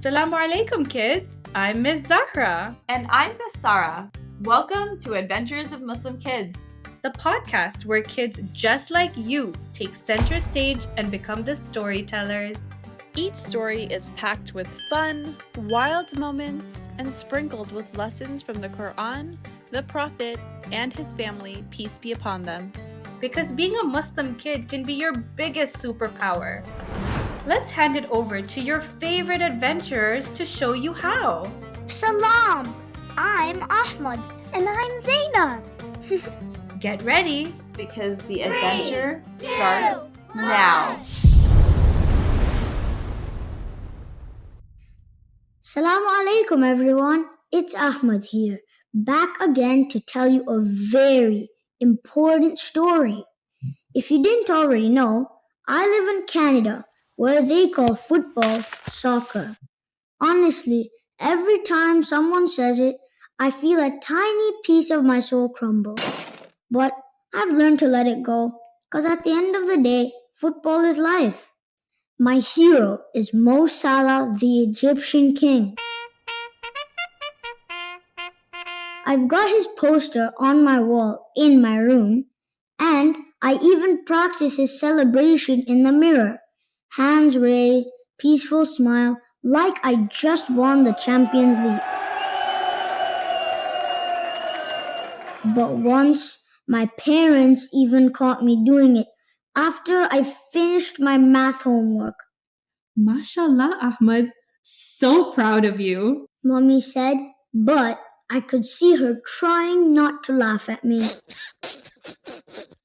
Assalamu alaikum, kids. I'm Miss Zahra, And I'm Miss Sarah. Welcome to Adventures of Muslim Kids, the podcast where kids just like you take center stage and become the storytellers. Each story is packed with fun, wild moments, and sprinkled with lessons from the Quran, the Prophet, and his family, peace be upon them. Because being a Muslim kid can be your biggest superpower. Let's hand it over to your favorite adventurers to show you how. Salam! I'm Ahmed. And I'm Zainab. Get ready, because the adventure starts now. Assalamu alaikum everyone. It's Ahmed here, back again to tell you a very important story. If you didn't already know, I live in Canada, where they call football soccer. Honestly, every time someone says it, I feel a tiny piece of my soul crumble. But I've learned to let it go, because at the end of the day, football is life. My hero is Mo Salah, the Egyptian king. I've got his poster on my wall in my room, and I even practice his celebration in the mirror. Hands raised, peaceful smile, like I just won the Champions League. But once, my parents even caught me doing it after I finished my math homework. MashaAllah, Ahmed. So proud of you. Mommy said, but I could see her trying not to laugh at me.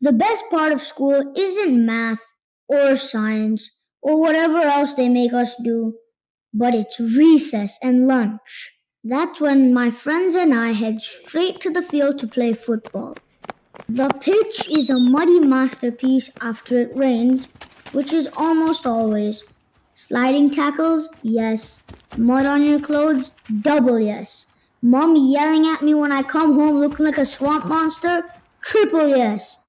The best part of school isn't math or science or whatever else they make us do, but it's recess and lunch. That's when my friends and I head straight to the field to play football. The pitch is a muddy masterpiece after it rains, which is almost always. Sliding tackles? Yes. Mud on your clothes? Double yes. Mommy yelling at me when I come home looking like a swamp monster? Triple yes.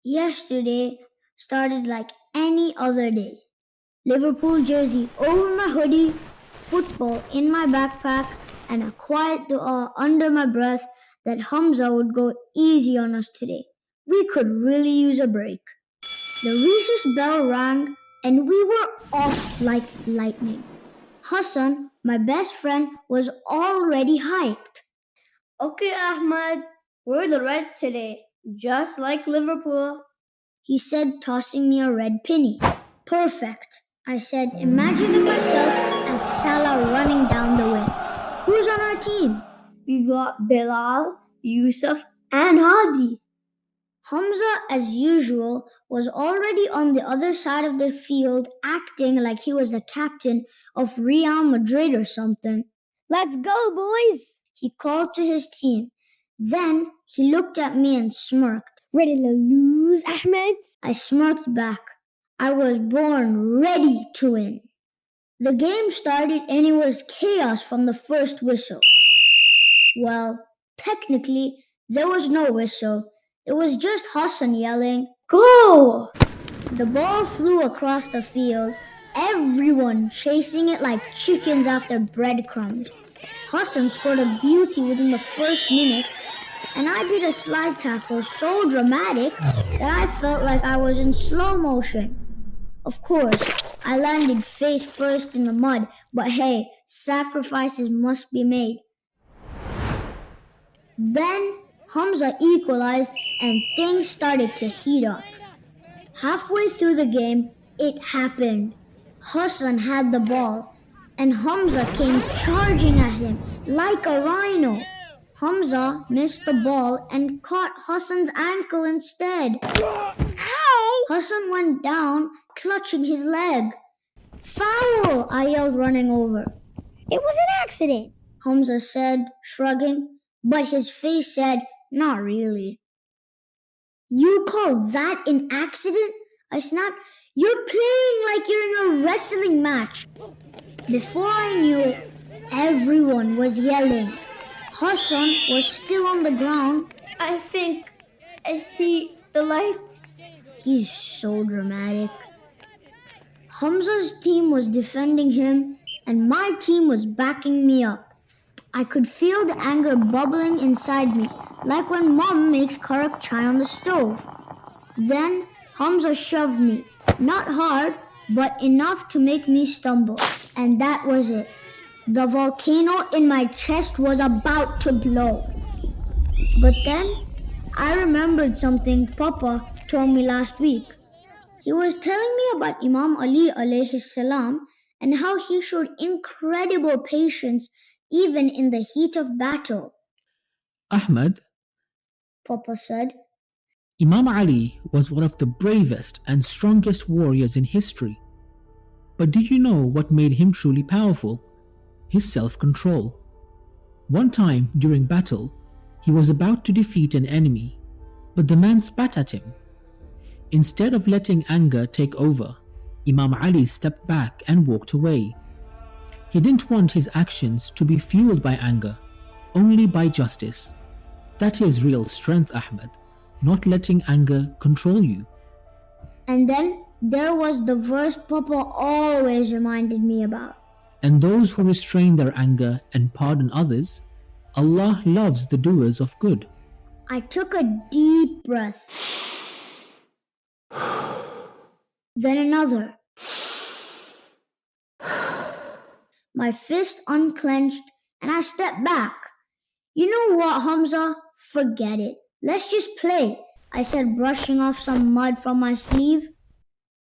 Yesterday started like any other day. Liverpool jersey over my hoodie, football in my backpack, and a quiet dua under my breath that Hamza would go easy on us today. We could really use a break. The recess bell rang and we were off like lightning. Hassan, my best friend, was already hyped. Okay, Ahmed, we're the Reds today, just like Liverpool, he said, tossing me a red penny. Perfect, I said, imagining myself as Salah running down the wing. Who's on our team? We've got Bilal, Yusuf, and Hadi. Hamza, as usual, was already on the other side of the field acting like he was the captain of Real Madrid or something. Let's go, boys, he called to his team. Then he looked at me and smirked. Ready to lose, Ahmed? I smirked back. I was born ready to win. The game started and it was chaos from the first whistle. Well, technically, there was no whistle. It was just Hassan yelling, "Go!" The ball flew across the field, everyone chasing it like chickens after breadcrumbs. Hassan scored a beauty within the first minute, and I did a slide tackle so dramatic that I felt like I was in slow motion. Of course, I landed face first in the mud, but hey, sacrifices must be made. Then Hamza equalized and things started to heat up. Halfway through the game, it happened. Hassan had the ball and Hamza came charging at him like a rhino. Hamza missed the ball and caught Hassan's ankle instead. Ow! Hassan went down, clutching his leg. Foul! I yelled, running over. It was an accident, Hamza said, shrugging, but his face said, not really. You call that an accident? I snapped. You're playing like you're in a wrestling match. Before I knew it, everyone was yelling. Hassan was still on the ground. I think I see the light. He's so dramatic. Hamza's team was defending him and my team was backing me up. I could feel the anger bubbling inside me, like when mom makes karak chai on the stove. Then Hamza shoved me, not hard, but enough to make me stumble. And that was it. The volcano in my chest was about to blow. But then I remembered something Papa told me last week. He was telling me about Imam Ali alayhi salam and how he showed incredible patience even in the heat of battle. Ahmed, Papa said, Imam Ali was one of the bravest and strongest warriors in history. But did you know what made him truly powerful? His self-control. One time during battle, he was about to defeat an enemy, but the man spat at him. Instead of letting anger take over, Imam Ali stepped back and walked away. He didn't want his actions to be fueled by anger, only by justice. That is real strength, Ahmed, not letting anger control you. And then there was the verse Papa always reminded me about. And those who restrain their anger and pardon others, Allah loves the doers of good. I took a deep breath. Then another. My fist unclenched and I stepped back. You know what, Hamza? Forget it. Let's just play, I said, brushing off some mud from my sleeve.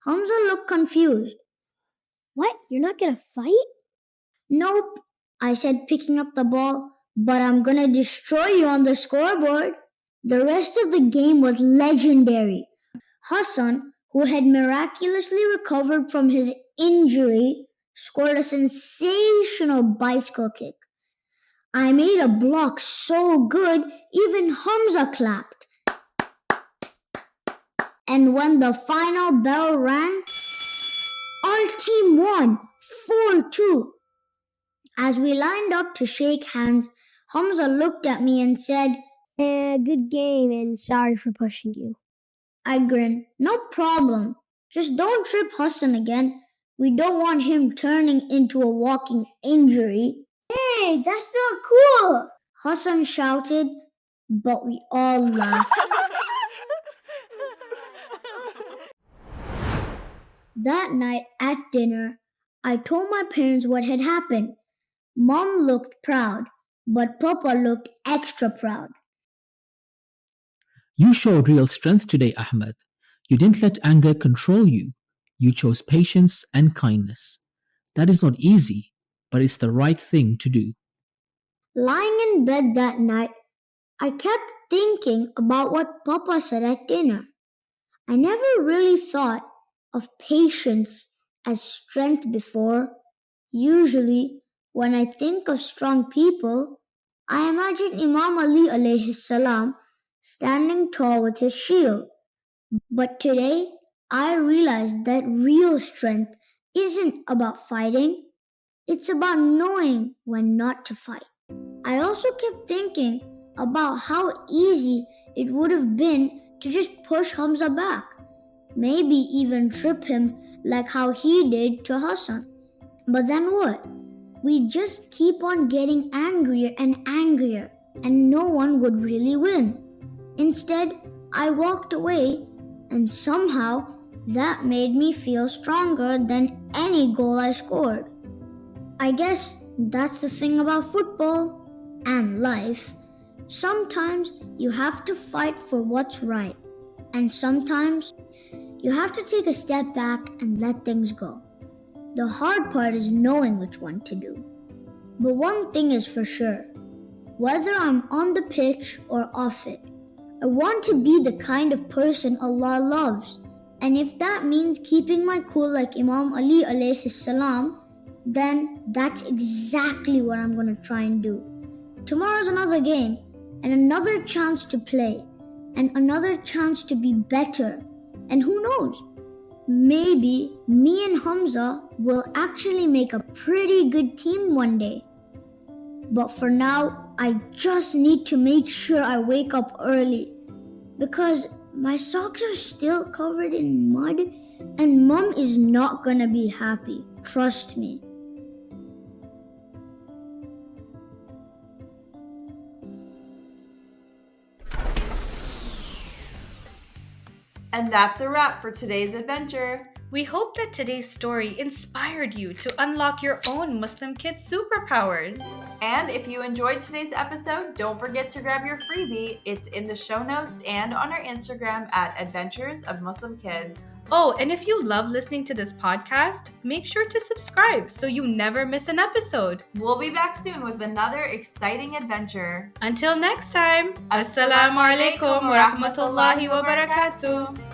Hamza looked confused. What? You're not gonna fight? Nope, I said, picking up the ball, but I'm gonna destroy you on the scoreboard. The rest of the game was legendary. Hassan, who had miraculously recovered from his injury, scored a sensational bicycle kick. I made a block so good, even Hamza clapped. And when the final bell rang, our team won 4-2. As we lined up to shake hands, Hamza looked at me and said, Good game and sorry for pushing you. I grinned, no problem. Just don't trip Hassan again. We don't want him turning into a walking injury. Hey, that's not cool! Hassan shouted, but we all laughed. That night at dinner, I told my parents what had happened. Mom looked proud, but Papa looked extra proud. You showed real strength today, Ahmed. You didn't let anger control you. You chose patience and kindness. That is not easy, but it's the right thing to do. Lying in bed that night, I kept thinking about what Papa said at dinner. I never really thought of patience as strength before. Usually, when I think of strong people, I imagine Imam Ali alayhi salam standing tall with his shield. But today, I realized that real strength isn't about fighting. It's about knowing when not to fight. I also kept thinking about how easy it would have been to just push Hamza back. Maybe even trip him like how he did to Hassan. But then what? We just keep on getting angrier and angrier, and no one would really win. Instead, I walked away, and somehow that made me feel stronger than any goal I scored. I guess that's the thing about football and life. Sometimes you have to fight for what's right, and sometimes you have to take a step back and let things go. The hard part is knowing which one to do. But one thing is for sure, whether I'm on the pitch or off it, I want to be the kind of person Allah loves. And if that means keeping my cool like Imam Ali alayhi salam, then that's exactly what I'm going to try and do. Tomorrow's another game, and another chance to play, and another chance to be better. And who knows? Maybe me and Hamza will actually make a pretty good team one day. But for now, I just need to make sure I wake up early, because my socks are still covered in mud And Mom is not gonna be happy. Trust me. And that's a wrap for today's adventure. We hope that today's story inspired you to unlock your own Muslim kids' superpowers. And if you enjoyed today's episode, don't forget to grab your freebie. It's in the show notes and on our Instagram at Adventures of Muslim Kids. Oh, and if you love listening to this podcast, make sure to subscribe so you never miss an episode. We'll be back soon with another exciting adventure. Until next time, Assalamu alaikum wa rahmatullahi wa barakatuh.